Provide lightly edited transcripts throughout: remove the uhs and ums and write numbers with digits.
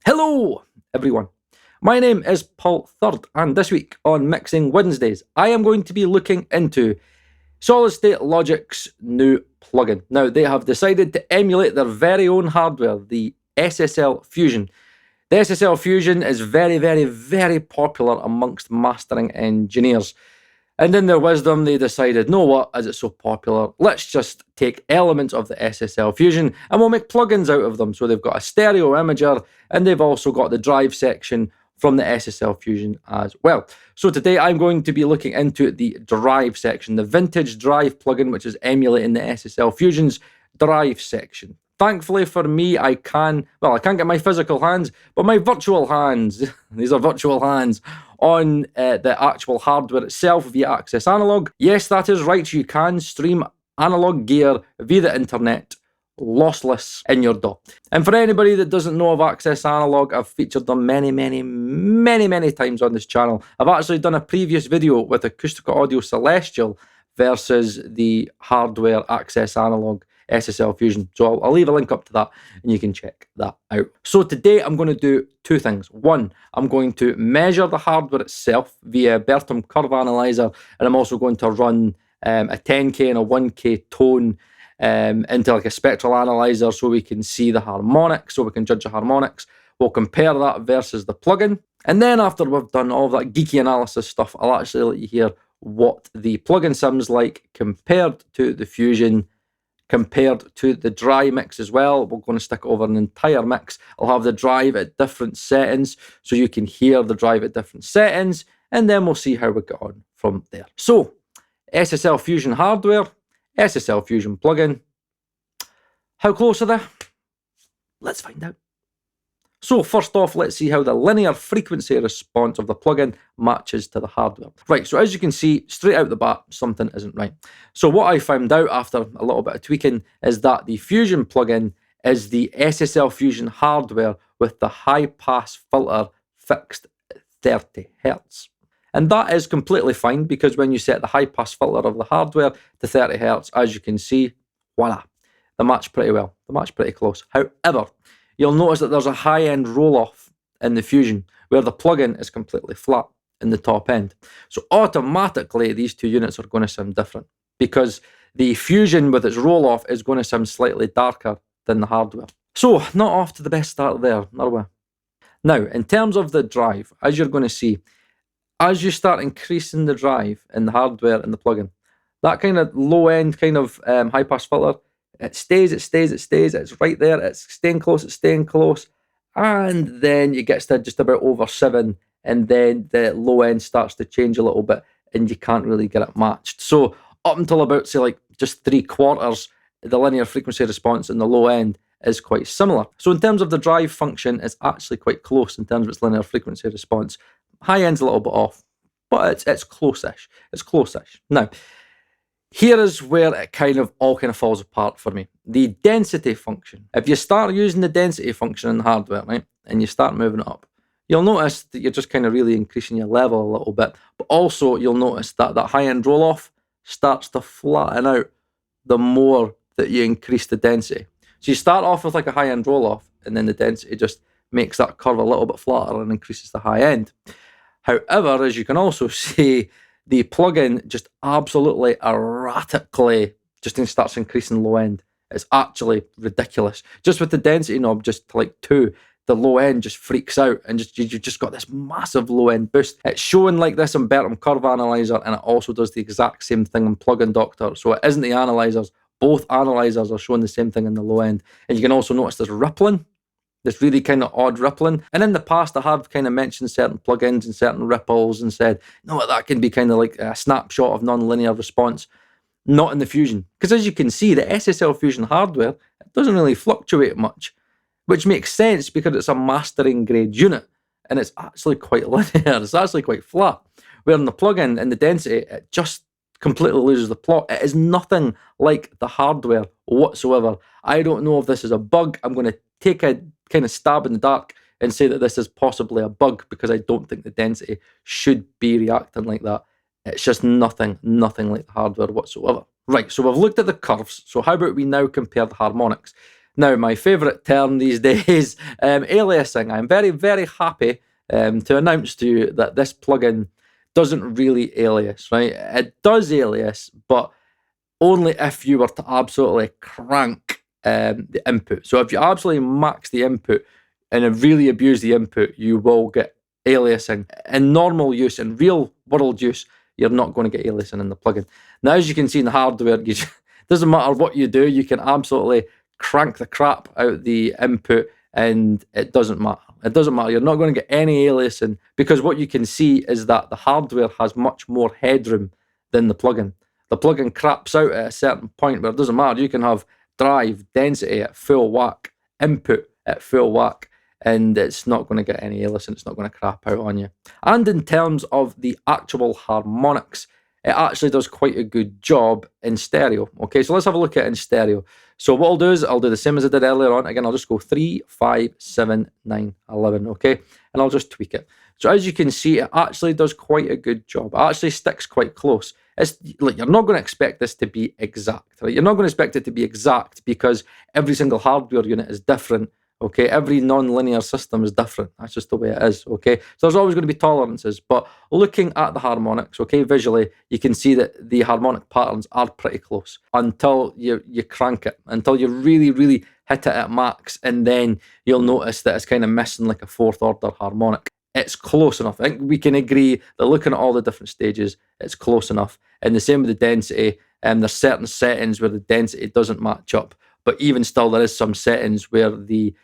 Hello, everyone. My name is Paul Third, and this week on Mixing Wednesdays, I am going to be looking into Solid State Logic's new plugin. Now, they have decided to emulate their very own hardware, the SSL Fusion. The SSL Fusion is very popular amongst mastering engineers. And in their wisdom, they decided, know what, as it's so popular, let's just take elements of the SSL Fusion and we'll make plugins out of them. So they've got a stereo imager and they've also got the drive section from the SSL Fusion as well. So today I'm going to be looking into the drive section, the vintage drive plugin, which is emulating the SSL Fusion's drive section. Thankfully for me, I can't get my physical hands, but my virtual hands, these are virtual hands, on the actual hardware itself via Access Analog. Yes, that is right, you can stream analog gear via the internet, lossless in your DAW. And for anybody that doesn't know of Access Analog, I've featured them many times on this channel. I've actually done a previous video with Acoustical Audio Celestial versus the hardware Access Analog SSL Fusion. So I'll leave a link up to that and you can check that out. So today I'm going to do two things. One, I'm going to measure the hardware itself via Bertom curve analyzer, and I'm also going to run a 10K and a 1K tone into like a spectral analyzer so we can see the harmonics, so we can judge the harmonics. We'll compare that versus the plugin. And then after we've done all of that geeky analysis stuff, I'll actually let you hear what the plugin sounds like compared to the Fusion, compared to the dry mix as well. We're going to stick over an entire mix. I'll have the drive at different settings so you can hear the drive at different settings, and then we'll see how we get on from there. So, SSL Fusion hardware, SSL Fusion plugin. How close are they? Let's find out. So first off, let's see how the linear frequency response of the plugin matches to the hardware. Right, so as you can see, straight out the bat, something isn't right. So what I found out after a little bit of tweaking is that the Fusion plugin is the SSL Fusion hardware with the high-pass filter fixed at 30 Hz. And that is completely fine because when you set the high-pass filter of the hardware to 30 Hz, as you can see, voila, they match pretty well. They match pretty close. However, you'll notice that there's a high-end roll-off in the Fusion where the plugin is completely flat in the top end. So automatically, these two units are going to sound different because the Fusion with its roll-off is going to sound slightly darker than the hardware. So not off to the best start there, are we? Now, in terms of the drive, as you're going to see, as you start increasing the drive in the hardware and the plugin, that kind of low-end kind of high-pass filter, it stays, it's right there, it's staying close, and then it gets to just about over 7, and then the low end starts to change a little bit, and you can't really get it matched. So up until about, say, like just 3/4, the linear frequency response in the low end is quite similar. So in terms of the drive function, it's actually quite close in terms of its linear frequency response. High end's a little bit off, but it's close-ish. It's close-ish. Now, here is where it all falls apart for me. The density function. If you start using the density function in the hardware, right, and you start moving it up, you'll notice that you're just really increasing your level a little bit. But also, you'll notice that that high-end roll-off starts to flatten out the more that you increase the density. So you start off with like a high-end roll-off, and then the density just makes that curve a little bit flatter and increases the high end. However, as you can also see, the plugin just absolutely erratically just starts increasing low end. It's actually ridiculous. Just with the density knob just to like 2, the low end just freaks out and you've just got this massive low end boost. It's showing like this in Bertom Curve Analyzer, and it also does the exact same thing in Plugin Doctor. So it isn't the analyzers. Both analyzers are showing the same thing in the low end. And you can also notice there's rippling. This really odd rippling. And in the past, I have mentioned certain plugins and certain ripples and said, no, that can be like a snapshot of non-linear response. Not in the Fusion. Because as you can see, the SSL Fusion hardware, it doesn't really fluctuate much, which makes sense because it's a mastering grade unit and it's actually quite linear. It's actually quite flat. Where in the plugin and the density, it just completely loses the plot. It is nothing like the hardware whatsoever. I don't know if this is a bug. I'm going to take a stab in the dark and say that this is possibly a bug because I don't think the density should be reacting like that. It's just nothing like the hardware whatsoever. Right, so we've looked at the curves. So how about we now compare the harmonics? Now, my favourite term these days, aliasing. I'm very, very happy to announce to you that this plugin doesn't really alias, right? It does alias, but only if you were to absolutely crank the input. So if you absolutely max the input and really abuse the input, you will get aliasing. In normal use, in real world use, you're not going to get aliasing in the plugin. Now, as you can see in the hardware, doesn't matter what you do, you can absolutely crank the crap out the input and it doesn't matter. It doesn't matter. You're not going to get any aliasing because what you can see is that the hardware has much more headroom than the plugin. The plugin craps out at a certain point where it doesn't matter. You can have drive, density at full whack, input at full whack, and it's not going to get any aliasing. It's not going to crap out on you. And in terms of the actual harmonics, it actually does quite a good job in stereo. Okay, so let's have a look at it in stereo. So what I'll do is I'll do the same as I did earlier on. Again, I'll just go 3, 5, 7, 9, 11, okay? And I'll just tweak it. So as you can see, it actually does quite a good job. It actually sticks quite close. It's like you're not going to expect this to be exact, right? You're not going to expect it to be exact because every single hardware unit is different. Okay, every non-linear system is different. That's just the way it is. Okay, so there's always going to be tolerances. But looking at the harmonics, okay, visually, you can see that the harmonic patterns are pretty close until you crank it, until you really, really hit it at max, and then you'll notice that it's kind of missing like a fourth order harmonic. It's close enough. I think we can agree that looking at all the different stages, it's close enough. And the same with the density. There's certain settings where the density doesn't match up, but even still, there is some settings where the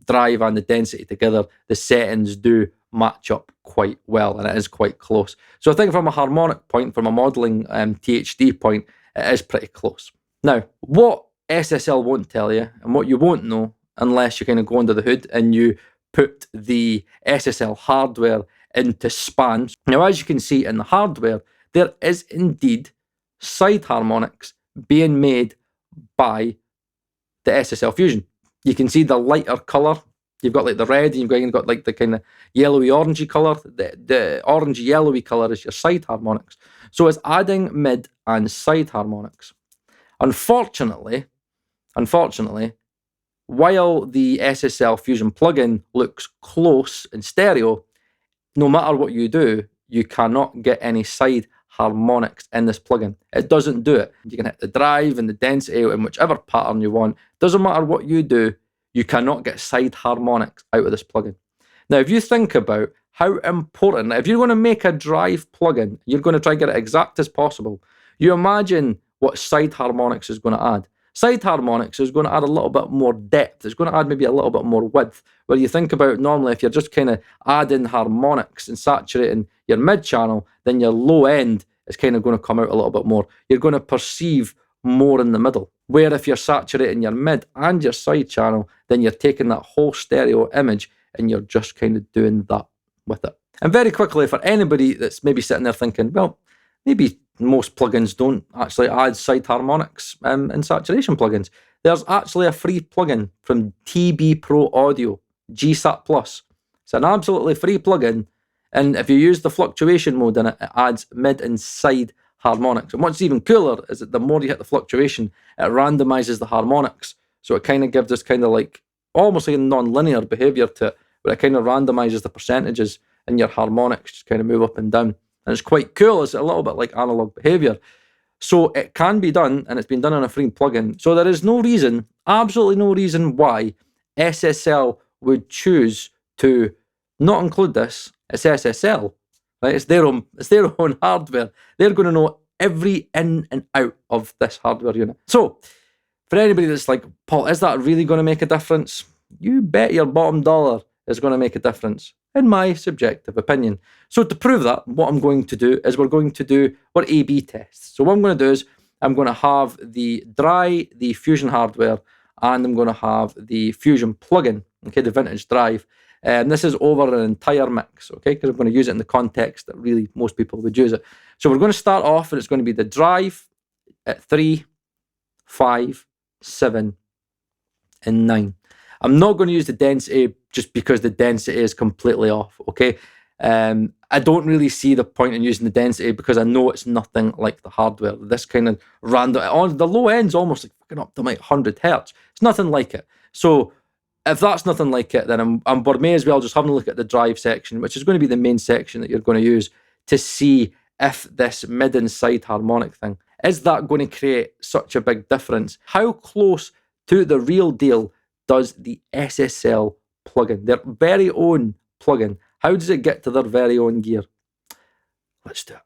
drive and the density together, the settings do match up quite well, and it is quite close. So I think from a harmonic point, from a modeling THD point, it is pretty close. Now, what SSL won't tell you, and what you won't know, unless you kind of go under the hood and you put the SSL hardware into span. Now, as you can see in the hardware, there is indeed side harmonics being made by the SSL Fusion. You can see the lighter colour. You've got like the red, and you've got like the kind of yellowy orangey colour. The orangey yellowy colour is your side harmonics. So it's adding mid and side harmonics. Unfortunately, while the SSL Fusion plugin looks close in stereo, no matter what you do, you cannot get any side harmonics in this plugin. It doesn't do it. You can hit the drive and the density in whichever pattern you want. Doesn't matter what you do, you cannot get side harmonics out of this plugin. Now, if you think about how important, if you're going to make a drive plugin, you're going to try and get it exact as possible, you imagine what side harmonics is going to add. Side harmonics is going to add a little bit more depth. It's going to add maybe a little bit more width. Where you think about normally if you're just kind of adding harmonics and saturating your mid channel, then your low end is kind of going to come out a little bit more. You're going to perceive more in the middle. Where if you're saturating your mid and your side channel, then you're taking that whole stereo image and you're just kind of doing that with it. And very quickly, for anybody that's maybe sitting there thinking, well, maybe most plugins don't actually add side harmonics in saturation plugins. There's actually a free plugin from TB Pro Audio, GSAT Plus. It's an absolutely free plugin, and if you use the fluctuation mode in it, it adds mid and side harmonics. And what's even cooler is that the more you hit the fluctuation, it randomizes the harmonics. So it kind of gives this kind of like almost like a non-linear behavior to it, where it kind of randomizes the percentages and your harmonics just kind of move up and down. And it's quite cool. It's a little bit like analog behavior. So it can be done, and it's been done on a free plugin. So there is no reason, absolutely no reason why SSL would choose to not include this. It's SSL, right? It's their own hardware. They're going to know every in and out of this hardware unit. So for anybody that's like, Paul, is that really going to make a difference? You bet your bottom dollar is going to make a difference, in my subjective opinion. So to prove that, what I'm going to do is we're A/B tests. So what I'm going to do is I'm going to have the Fusion hardware, and I'm going to have the Fusion plugin, okay, the vintage drive. And this is over an entire mix, okay, because I'm going to use it in the context that really most people would use it. So we're going to start off, and it's going to be the drive at 3, 5, 7, and 9. I'm not going to use the density just because the density is completely off, okay? I don't really see the point in using the density because I know it's nothing like the hardware. This kind of random, on the low end's almost like fucking up to like 100 hertz. It's nothing like it. So if that's nothing like it, then I'm may as well just having a look at the drive section, which is going to be the main section that you're going to use to see if this mid and side harmonic thing, is that going to create such a big difference? How close to the real deal does the SSL plugin, their very own plugin, how does it get to their very own gear? Let's do it.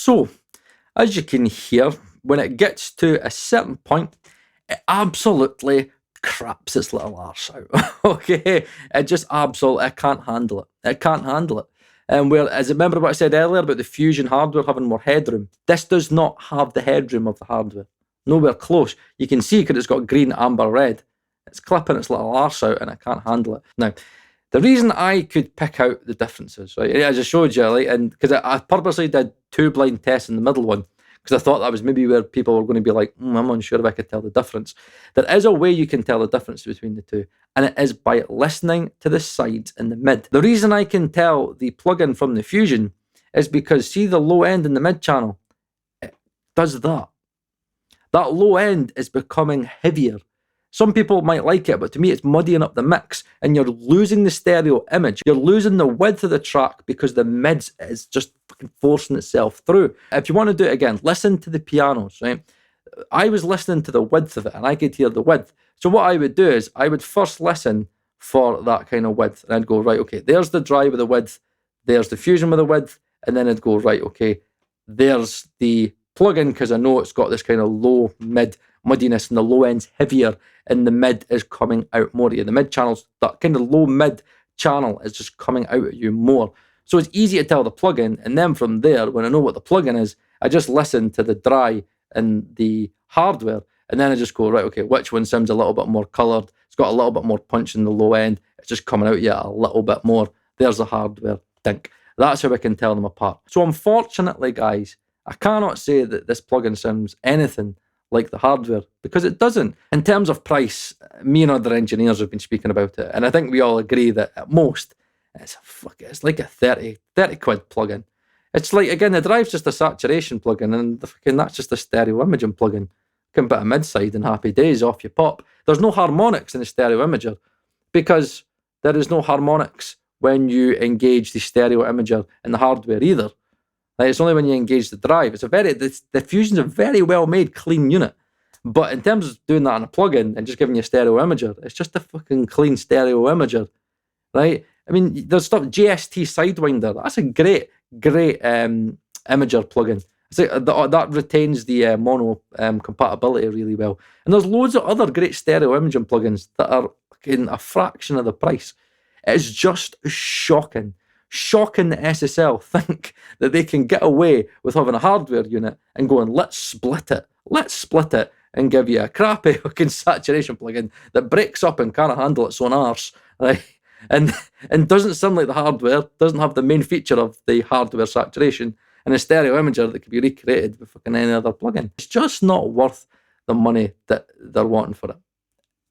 So, as you can hear, when it gets to a certain point, it absolutely craps its little arse out. Okay, it just absolutely, it can't handle it. It can't handle it. And whereas, remember what I said earlier about the Fusion hardware having more headroom? This does not have the headroom of the hardware. Nowhere close. You can see because it's got green, amber, red. It's clipping its little arse out and it can't handle it. Now, the reason I could pick out the differences, right, as I showed you, like, and because I purposely did 2 blind tests in the middle one, because I thought that was maybe where people were going to be like, I'm unsure if I could tell the difference. There is a way you can tell the difference between the two, and it is by listening to the sides and the mid. The reason I can tell the plugin from the Fusion is because, see the low end in the mid channel? It does that. That low end is becoming heavier. Some people might like it, but to me it's muddying up the mix, and you're losing the stereo image. You're losing the width of the track because the mids is just fucking forcing itself through. If you want to do it again, listen to the pianos, right? I was listening to the width of it, and I could hear the width. So what I would do is I would first listen for that kind of width, and I'd go, right, okay, there's the dry with the width, there's the Fusion with the width, and then I'd go, right, okay, there's the plugin, because I know it's got this kind of low mid muddiness, and the low end's heavier, and the mid is coming out more. The mid channels, that kind of low mid channel is just coming out at you more. So it's easy to tell the plugin, and then from there, when I know what the plugin is, I just listen to the dry and the hardware, and then I just go, right, okay, which one sounds a little bit more coloured? It's got a little bit more punch in the low end. It's just coming out yet a little bit more. There's the hardware. Dink. That's how I can tell them apart. So unfortunately, guys, I cannot say that this plugin sounds anything like the hardware, because it doesn't. In terms of price, me and other engineers have been speaking about it, and I think we all agree that at most it's like a 30 quid plugin. It's like, again, the drive's just a saturation plugin, and that's just a stereo imaging plugin. You can put a mid-side and happy days, off you pop. There's no harmonics in the stereo imager, because there is no harmonics when you engage the stereo imager in the hardware either. Like, it's only when you engage the drive. The Fusion's a very well made, clean unit. But in terms of doing that on a plugin and just giving you a stereo imager, it's just a fucking clean stereo imager, right? I mean, there's stuff, JST Sidewinder, that's a great imager plugin. It's like, that retains the mono compatibility really well. And there's loads of other great stereo imaging plugins that are fucking a fraction of the price. It's just shocking that SSL think that they can get away with having a hardware unit and going, let's split it and give you a crappy fucking saturation plugin that breaks up and can't handle its own arse, right? And doesn't sound like the hardware, doesn't have the main feature of the hardware saturation, and a stereo imager that can be recreated with fucking any other plugin. It's just not worth the money that they're wanting for it.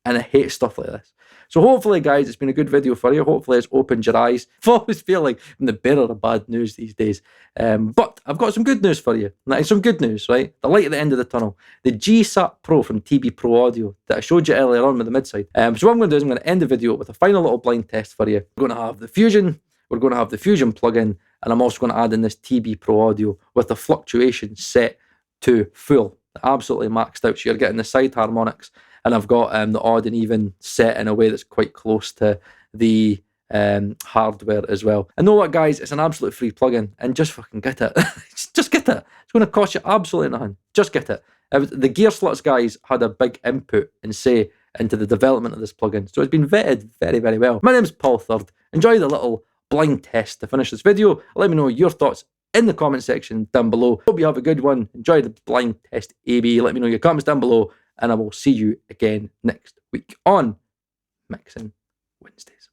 And I hate stuff like this. So hopefully, guys, it's been a good video for you. Hopefully it's opened your eyes. I always feel like I'm the bearer of bad news these days. But I've got some good news for you. Some good news, right? The light at the end of the tunnel. The GSAT Pro from TB Pro Audio that I showed you earlier on with the mid-side. So what I'm going to do is I'm going to end the video with a final little blind test for you. We're going to have the Fusion. We're going to have the Fusion plugin. And I'm also going to add in this TB Pro Audio with the fluctuation set to full. Absolutely maxed out. So you're getting the side harmonics. And I've got the odd and even set in a way that's quite close to the hardware as well. And know what, guys? It's an absolute free plugin, and just fucking get it. Just get it. It's going to cost you absolutely nothing. Just get it. The Gear Sluts guys had a big input and say into the development of this plugin, so it's been vetted very, very well. My name's Paul Third. Enjoy the little blind test to finish this video. Let me know your thoughts in the comment section down below. Hope you have a good one. Enjoy the blind test, AB. Let me know your comments down below. And I will see you again next week on Mixing Wednesdays.